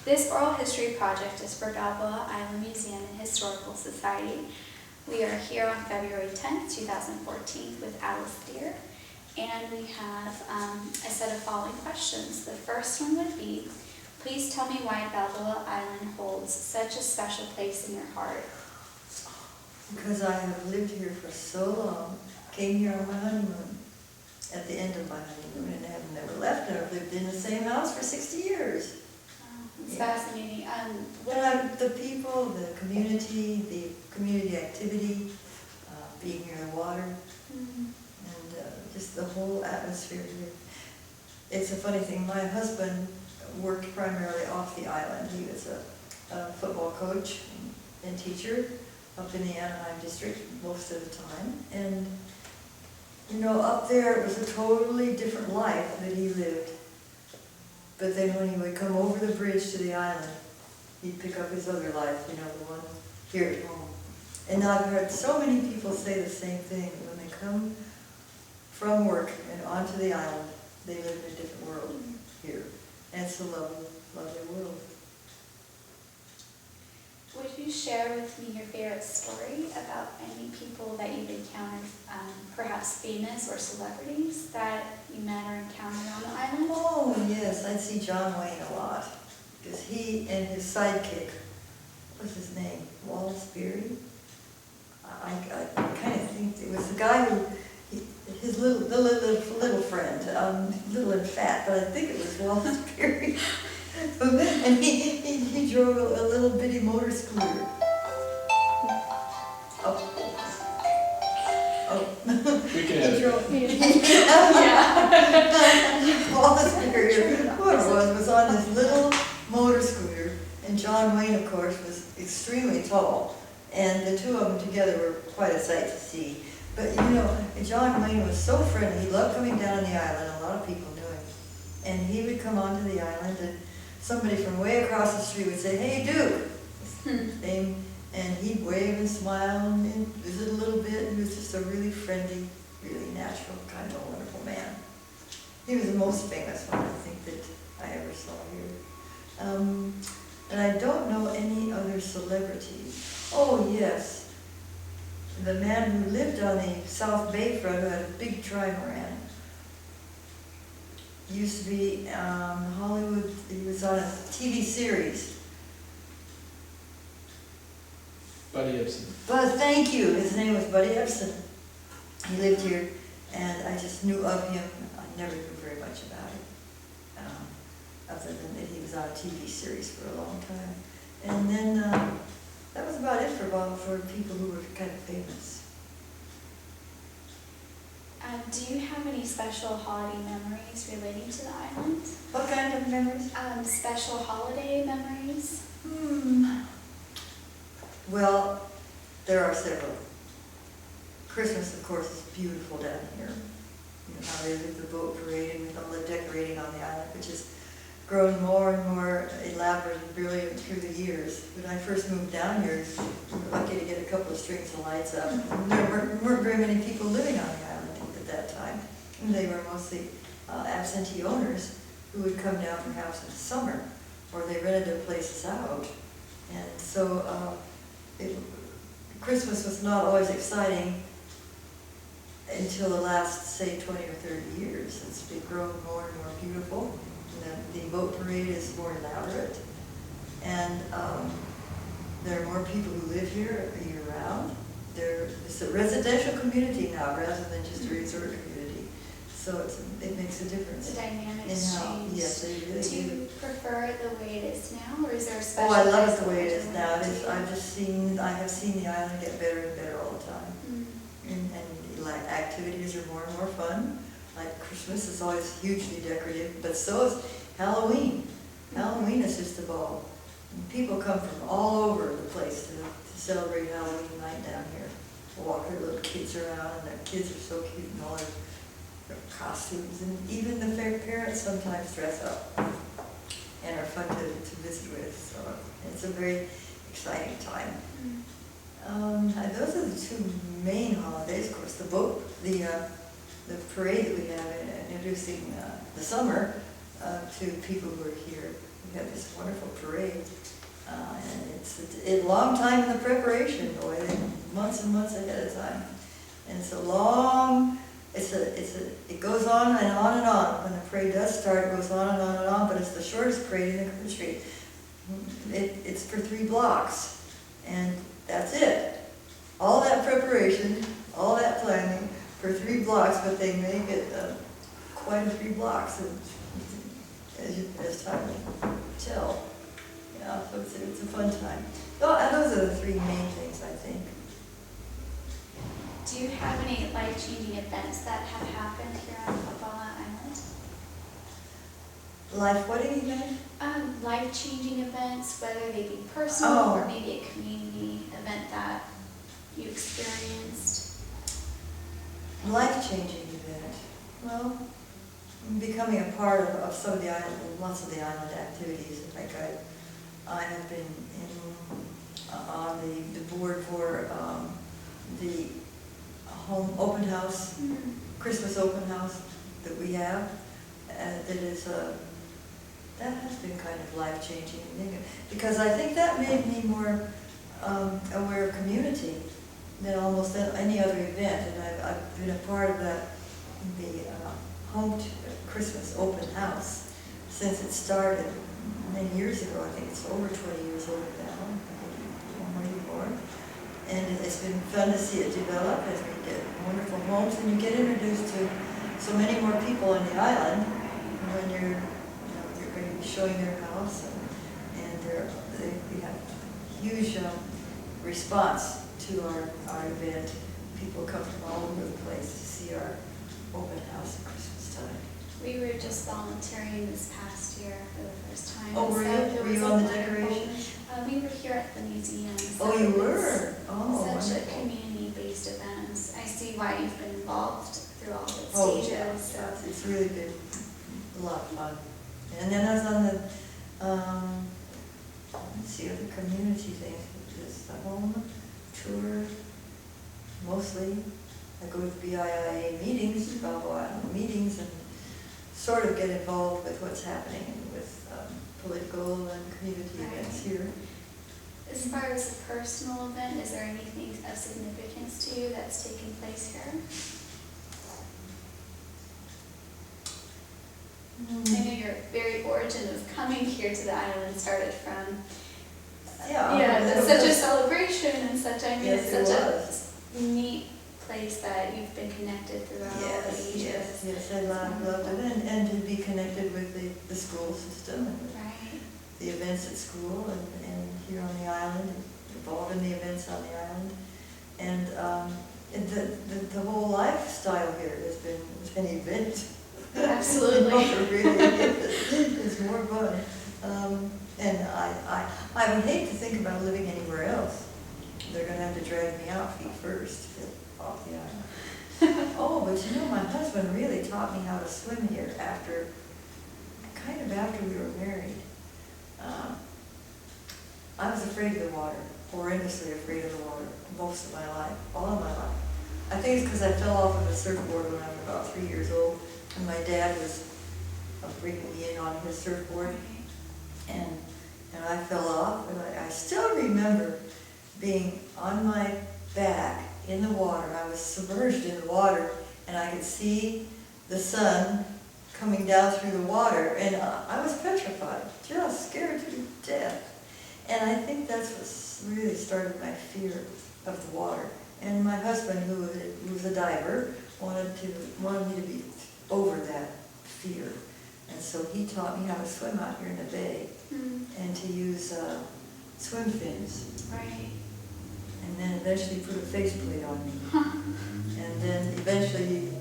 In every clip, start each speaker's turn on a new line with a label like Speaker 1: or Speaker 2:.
Speaker 1: This oral history project is for Balboa Island Museum and Historical Society. We are here on February 10th, 2014 with Alice Deer, and we have a set of following questions. The first one would be, please tell me why Balboa Island holds such a special place in your heart.
Speaker 2: Because I have lived here for so long, came here on my honeymoon, at the end of my honeymoon, and have never left, and I've lived in the same house for 60 years.
Speaker 1: It's fascinating.
Speaker 2: The people, the community activity, being near the water, and just the whole atmosphere here. It's a funny thing, my husband worked primarily off the island. He was a football coach and teacher up in the Anaheim district most of the time. And, you know, up there it was a totally different life that he lived. But then when he would come over the bridge to the island, he'd pick up his other life, you know, the one here at home. And I've heard so many people say the same thing. When they come from work and onto the island, they live in a different world here. And it's a lovely, lovely world.
Speaker 1: Would you share with me your favorite story about any people that you've encountered, perhaps famous or celebrities that you met or encountered on the island?
Speaker 2: Oh, yes, I'd see John Wayne a lot. Because he and his sidekick, what's his name, Wallace Beery? I kind of think it was the guy who, his little friend, little and fat, but I think it was Wallace Beery. And he drove a little bitty motor scooter.
Speaker 3: We can edit.
Speaker 2: Wallace Beery, whoever was on his little motor scooter, and John Wayne, of course, was extremely tall, and the two of them together were quite a sight to see. But you know, John Wayne was so friendly. He loved coming down the island. A lot of people knew him, and he would come onto the island, and somebody from way across the street would say, "Hey, Duke," his name, and he'd wave and smile and visit a little bit. He was just a really friendly, really natural, kind of wonderful man. He was the most famous one, I think, that I ever saw here. And I don't know any other celebrities. Oh, yes. The man who lived on the South Bay front who had a big trimaran. Used to be Hollywood, he was on a TV series.
Speaker 3: Buddy Ibsen.
Speaker 2: But thank you, his name was Buddy Ibsen. He lived here, and I just knew of him. I never knew very much about him, other than that he was on a TV series for a long time. And then that was about it for people who were kind of famous.
Speaker 1: Do you have any special holiday memories relating to the island?
Speaker 2: What kind of memories?
Speaker 1: Special holiday memories?
Speaker 2: Well, there are several. Christmas, of course, is beautiful down here. You know how they did the boat parade and with all the decorating on the island, which has grown more and more elaborate and brilliant through the years. When I first moved down here, we were lucky to get a couple of strings of lights up. There weren't very many people living on the island at that time. And they were mostly absentee owners who would come down perhaps in the summer, or they rented their places out. And so Christmas was not always exciting until the last, say, 20 or 30 years. It's been growing more and more beautiful. And the boat parade is more elaborate. And there are more people who live here year-round. It's a residential community now rather than just a resort community. So it makes a difference.
Speaker 1: The dynamics change.
Speaker 2: Yes, they really do.
Speaker 1: Do you prefer it the way it is now, or is there a special?
Speaker 2: Oh, I love it the way it is now. I have seen the island get better and better all the time. And like activities are more and more fun. Like Christmas is always hugely decorative, but so is Halloween. Halloween is just a ball. And people come from all over the place to celebrate Halloween night down here. Walk their little kids around, and their kids are so cute in all their costumes. And even the parents sometimes dress up and are fun to visit with. So it's a very exciting time. Those are the two main holidays. Of course, the parade that we have introducing the summer to people who are here we have this wonderful parade. And it's a long time in the preparation, boy, months and months ahead of time. And it's a long, it goes on and on and on. When the parade does start, it goes on and on and on, but it's the shortest parade in the country. It's for 3 blocks, and that's it. All that preparation, all that planning for 3 blocks, but they make it quite a 3 blocks, as time will tell. Yeah, so it's a fun time. Oh, and those are the 3 main things, I think.
Speaker 1: Do you have any life-changing events that have happened here on Balboa Island?
Speaker 2: Life-wedding event?
Speaker 1: Life-changing events, whether they be personal or maybe a community event that you experienced.
Speaker 2: Life-changing event. Well, becoming a part of some of the island, lots of the island activities. In fact, I have been on the board for the home open house, Christmas open house that we have. That has been kind of life-changing, because I think that made me more aware of community than almost any other event. And I've been a part of the Christmas open house since it started many years ago. I think it's over 20 years old now, maybe more. And it's been fun to see it develop as we get wonderful homes, and you get introduced to so many more people on the island when you're going to be showing their house, and we have huge response to our event. People come from all over the place to see our open house at Christmas time.
Speaker 1: We were just volunteering this past year for the first time.
Speaker 2: Oh, were you? Were you on the decoration?
Speaker 1: We were here at the museum. So
Speaker 2: Oh, you were? Oh,
Speaker 1: such
Speaker 2: wonderful.
Speaker 1: a community-based event. I see why you've been involved through all the
Speaker 2: Oh,
Speaker 1: stages.
Speaker 2: yeah,
Speaker 1: So.
Speaker 2: it's really been a lot of fun. And then I was on the, let's see, other community things, just the home tour, mostly. I go to the BIIA meetings, Balboa Island meetings, and sort of get involved with what's happening with political and community events here.
Speaker 1: As far as a personal event, is there anything of significance to you that's taken place here? I know your very origin of coming here to the island started from such a celebration and such, I mean,
Speaker 2: Yes,
Speaker 1: it's
Speaker 2: it
Speaker 1: such
Speaker 2: was.
Speaker 1: a neat place that you've been connected throughout all the ages.
Speaker 2: Yes, I loved it, and to be connected with the school system and
Speaker 1: Right.
Speaker 2: the events at school and here on the island, involved in the events on the island. And the whole lifestyle here has been an event.
Speaker 1: Absolutely.
Speaker 2: It really is. It's more fun. And I would hate to think about living anywhere else. They're going to have to drag me out feet first to get off the island. Oh, but you know, my husband really taught me how to swim here after we were married. I was afraid of the water, horrendously afraid of the water, most of my life, all of my life. I think it's because I fell off of a surfboard when I was about 3 years old, and my dad was bringing me in on his surfboard, and I fell off, and I still remember being on my back in the water. I was submerged in the water, and I could see the sun coming down through the water, and I was petrified, just scared to death. And I think that's what really started my fear of the water. And my husband, who was a diver, wanted me to be over that fear. And so he taught me how to swim out here in the bay and to use swim fins.
Speaker 1: Right.
Speaker 2: And then eventually put a faceplate on me. And then eventually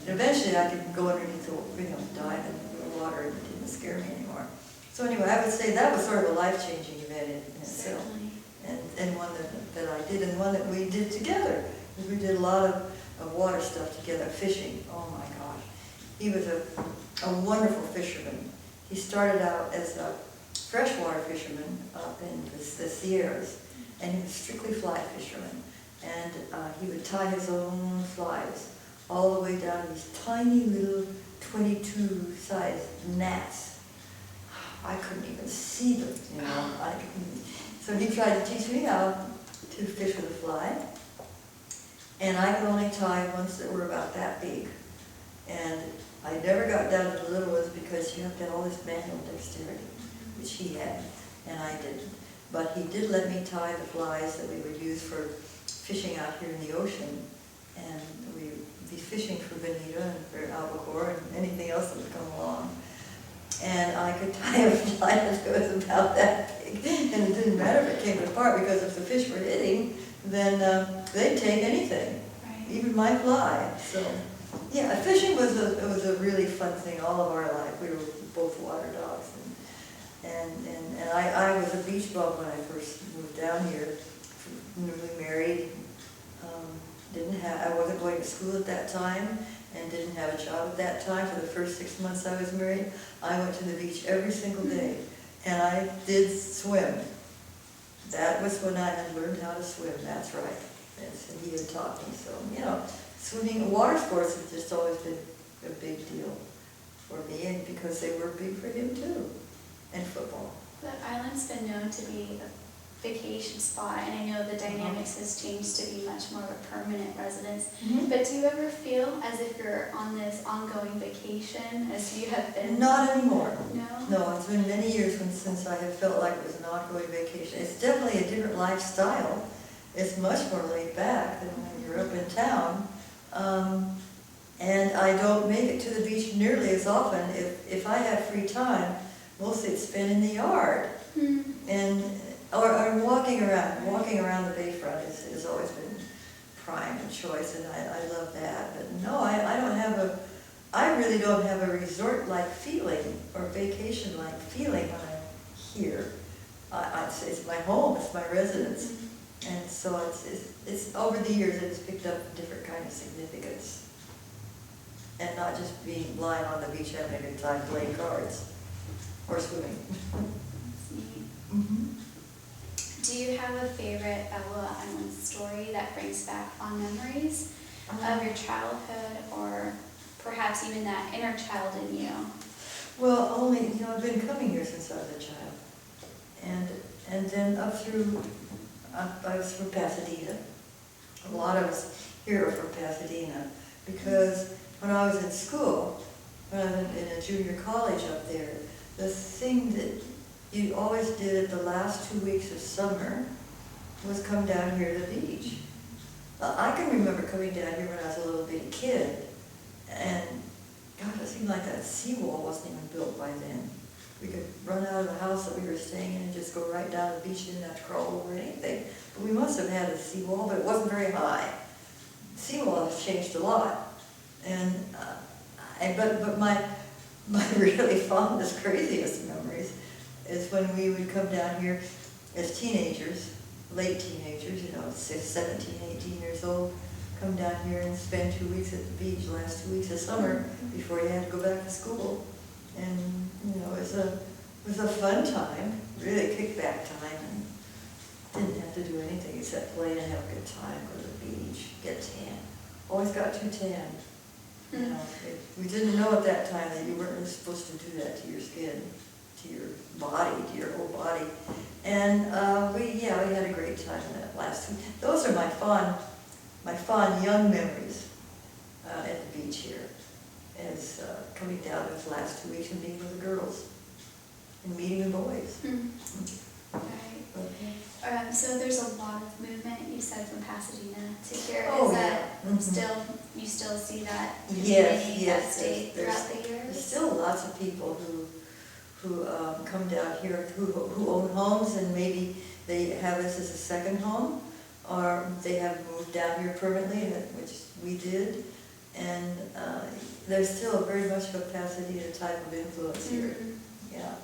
Speaker 2: I could go underneath the dive into the water, and it didn't scare me anymore. So anyway, I would say that was sort of a life-changing event in itself.
Speaker 1: Certainly.
Speaker 2: And one that I did, and one that we did together. We did a lot of water stuff together, fishing. Oh my gosh. He was a wonderful fisherman. He started out as a freshwater fisherman up in the Sierras, and he was strictly fly fisherman. And he would tie his own flies all the way down these tiny little 22 size gnats. I couldn't even see them, you know. So he tried to teach me how to fish with a fly, and I could only tie ones that were about that big. And I never got down to the little ones because you have to have all this manual dexterity, which he had, and I didn't. But he did let me tie the flies that we would use for fishing out here in the ocean, and we'd be fishing for bonita and for albacore and anything else that would come along. And I could tie a fly that was about that big, and it didn't matter if it came apart, because if the fish were hitting, then they'd take anything,
Speaker 1: Right.
Speaker 2: even my fly. So, yeah, fishing was a really fun thing all of our life. We were both water dogs, and I was a beach bum when I first moved down here, newly married. I wasn't going to school at that time, and didn't have a job at that time. For the first 6 months I was married, I went to the beach every single day, and I did swim. That was when I had learned how to swim, that's right. And he had taught me, so, you know, swimming, water sports have just always been a big deal for me, and because they were big for him too, and football.
Speaker 1: The island's been known to be a vacation spot, and I know the dynamics has changed to be much more of a permanent residence. But do you ever feel as if you're on this ongoing vacation, as you have been?
Speaker 2: Not anymore.
Speaker 1: No?
Speaker 2: No, it's been many years since I have felt like it was an ongoing vacation. It's definitely a different lifestyle. It's much more laid back than when you're up in town. And I don't make it to the beach nearly as often. If I have free time, mostly it's spent in the yard. And or walking around the bayfront has always been prime and choice, and I love that. But no, I really don't have a resort-like feeling or vacation-like feeling when I'm here. I'd say it's my home, it's my residence. And so it's over the years it's picked up a different kind of significance. And not just being lying on the beach having a good time playing cards or swimming.
Speaker 1: That's neat.
Speaker 2: Mm-hmm.
Speaker 1: Do you have a favorite Balboa Island story that brings back fond memories of your childhood, or perhaps even that inner child in you?
Speaker 2: Well, only, you know, I've been coming here since I was a child. And then up through, I was from Pasadena. A lot of us here are from Pasadena, because when I was in school, when I was in a junior college up there, the thing that you always did at the last 2 weeks of summer was come down here to the beach. I can remember coming down here when I was a little bitty kid, and God, it seemed like that seawall wasn't even built by then. We could run out of the house that we were staying in and just go right down to the beach, didn't have to crawl over anything. But we must have had a seawall, but it wasn't very high. The seawall has changed a lot. But my really fondest, craziest memories is when we would come down here as teenagers, late teenagers, you know, 17, 18 years old, come down here and spend 2 weeks at the beach, the last 2 weeks of summer before you had to go back to school. And, you know, it was a fun time, really kickback time, and didn't have to do anything except play and have a good time, go to the beach, get tan. Always got too tan. You know, we didn't know at that time that you weren't really supposed to do that to your skin, to your body, to your whole body. And we had a great time in that last week. Those are my fond young memories at the beach here, is coming down those last 2 weeks and being with the girls and meeting the boys.
Speaker 1: Right.
Speaker 2: Okay.
Speaker 1: So there's a lot of movement, you said, from Pasadena to here.
Speaker 2: Oh,
Speaker 1: Is that
Speaker 2: yeah.
Speaker 1: you still see that
Speaker 2: Yes,
Speaker 1: community
Speaker 2: yes,
Speaker 1: that stayed throughout the years?
Speaker 2: There's still lots of people who come down here who own homes, and maybe they have this as a second home, or they have moved down here permanently, which we did. And there's still very much of a Pasadena type of influence here. Yeah.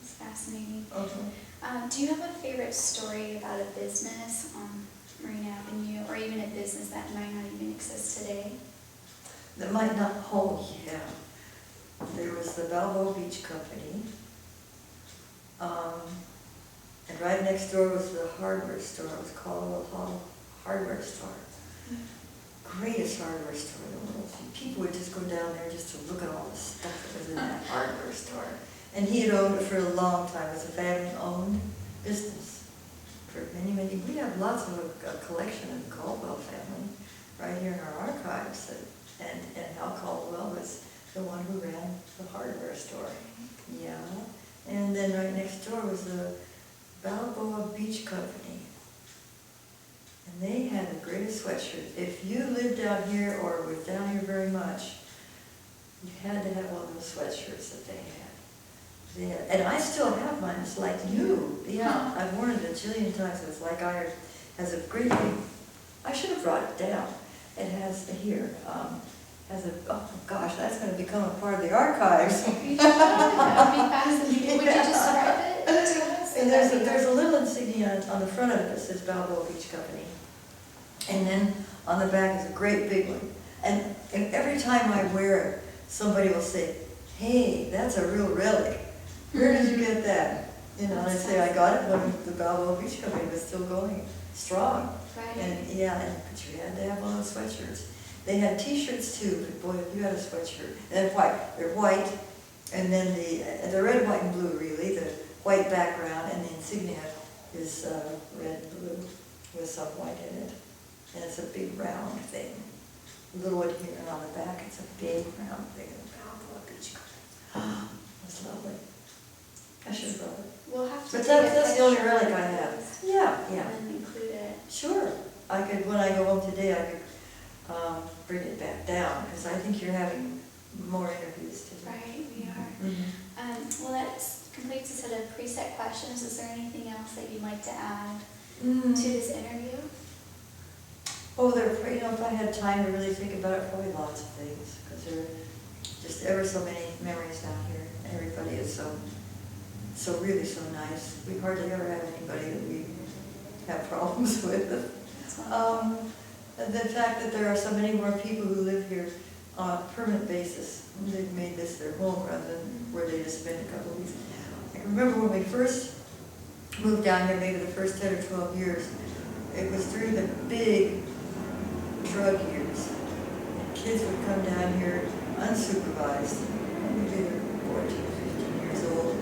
Speaker 1: It's fascinating.
Speaker 2: Okay.
Speaker 1: Do you have a favorite story about a business on Marine Avenue, or even a business that might not even exist today?
Speaker 2: That might not, oh yeah. There was the Balboa Beach Company. And right next door was the hardware store. It was called a hardware store. Greatest hardware store in the world. People would just go down there just to look at all the stuff that was in that hardware store. And he had owned it for a long time. It was a family-owned business for many, many. We have lots of a collection of the Caldwell family right here in our archives. And Al Caldwell was the one who ran the hardware store. Yeah. And then right next door was the Balboa Beach Company. And they had the greatest sweatshirt. If you lived out here or was down here very much, you had to have one of those sweatshirts that they had. And I still have mine. It's like new. Yeah, I've worn it a jillion times. It's like iron. Has a great big. I should have brought it down. It has here. Has a. Oh gosh, that's going to become a part of the archives.
Speaker 1: You should. That would be fascinating. Would you describe it to us?
Speaker 2: And there's a little insignia on the front of it that says Balboa Beach Company. And then on the back is a great big one. And every time I wear it, somebody will say, "Hey, that's a real relic. Where did you get that?" You know, and I say, "I got it when the Balboa Beach Company was still going strong."
Speaker 1: Right.
Speaker 2: And yeah, but you had to have one of those sweatshirts. They had T-shirts too, but boy, if you had a sweatshirt. And white, they're white, and then the red, white, and blue really, the white background, and the insignia is red and blue with some white in it. And it's a big round thing. A little one here, and on the back, it's a big round thing. Balboa Beach Company. It's lovely. I should have brought it.
Speaker 1: We'll have to.
Speaker 2: But
Speaker 1: take a
Speaker 2: that's the only
Speaker 1: picture
Speaker 2: relic
Speaker 1: of
Speaker 2: I have.
Speaker 1: those
Speaker 2: Yeah, yeah.
Speaker 1: And then include it.
Speaker 2: Sure. I could, when I go home today, I could bring it back down, because I think you're having more interviews today.
Speaker 1: Right, we are.
Speaker 2: Mm-hmm.
Speaker 1: Well, that completes a set of preset questions. Is there anything else that you'd like to add
Speaker 2: Mm.
Speaker 1: to this interview?
Speaker 2: Oh, if I had time to really think about it, probably lots of things, because there are just ever so many memories down here. Everybody is really so nice. We hardly ever have anybody that we have problems with.
Speaker 1: That's wonderful.
Speaker 2: The fact that there are so many more people who live here on a permanent basis, they've made this their home rather than where they just spend a couple of weeks. I remember when we first moved down here, maybe the first 10 or 12 years, it was during the big drug years. And kids would come down here unsupervised. Maybe they're 14 or 15 years old.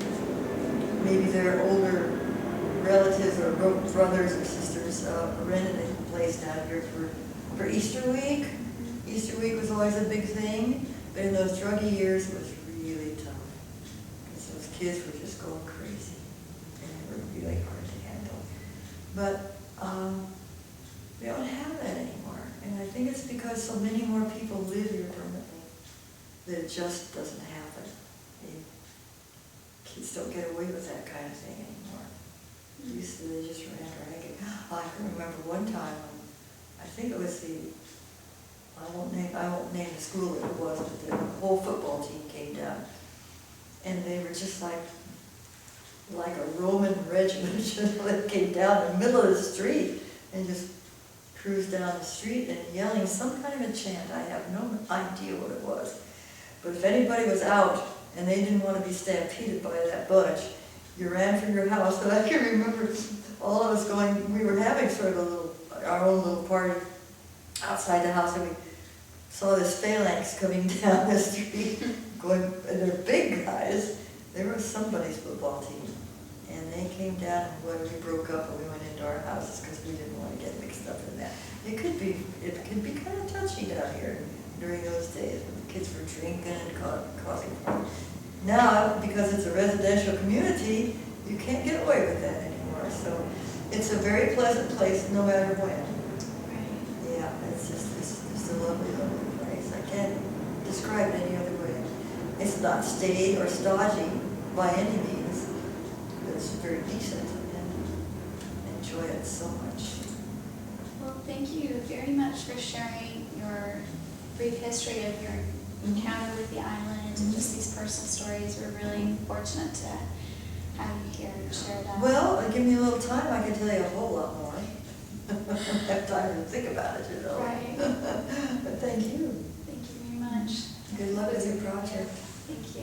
Speaker 2: Maybe their older relatives or brothers or sisters rented a place down here for Easter week. Easter week was always a big thing, but in those druggy years, it was really tough. Because those kids were just going crazy, and they were really hard to handle. But we don't have that anymore, and I think it's because so many more people live here permanently that it just doesn't happen. Kids don't get away with that kind of thing anymore. Used to, they just ran ragged. I can remember one time when, I think it was I won't name the school that it was, but the whole football team came down. And they were just like a Roman regiment. They came down the middle of the street and just cruised down the street and yelling some kind of a chant. I have no idea what it was. But if anybody was out and they didn't want to be stampeded by that bunch, you ran for your house. And I can remember all of us going, we were having sort of our own little party outside the house, and we saw this phalanx coming down the street, going, and they're big guys. They were somebody's football team. And they came down, and when we broke up and we went into our houses because we didn't want to get mixed up in that. It could be kind of touchy down here during those days when the kids were drinking and causing problems. Now, because it's a residential community, you can't get away with that anymore. So it's a very pleasant place no matter when.
Speaker 1: Right.
Speaker 2: Yeah, it's just a lovely, lovely place. I can't describe it any other way. It's not staid or stodgy by any means, but it's very decent and I enjoy it so much.
Speaker 1: Well, thank you very much for sharing your brief history of your encounter with the island and just these personal stories. We're really fortunate to have you here and share that.
Speaker 2: Well, give me a little time, I can tell you a whole lot more. I have time to think about it, you know.
Speaker 1: Right.
Speaker 2: But thank you.
Speaker 1: Thank you very much.
Speaker 2: Good luck with your project.
Speaker 1: Thank you.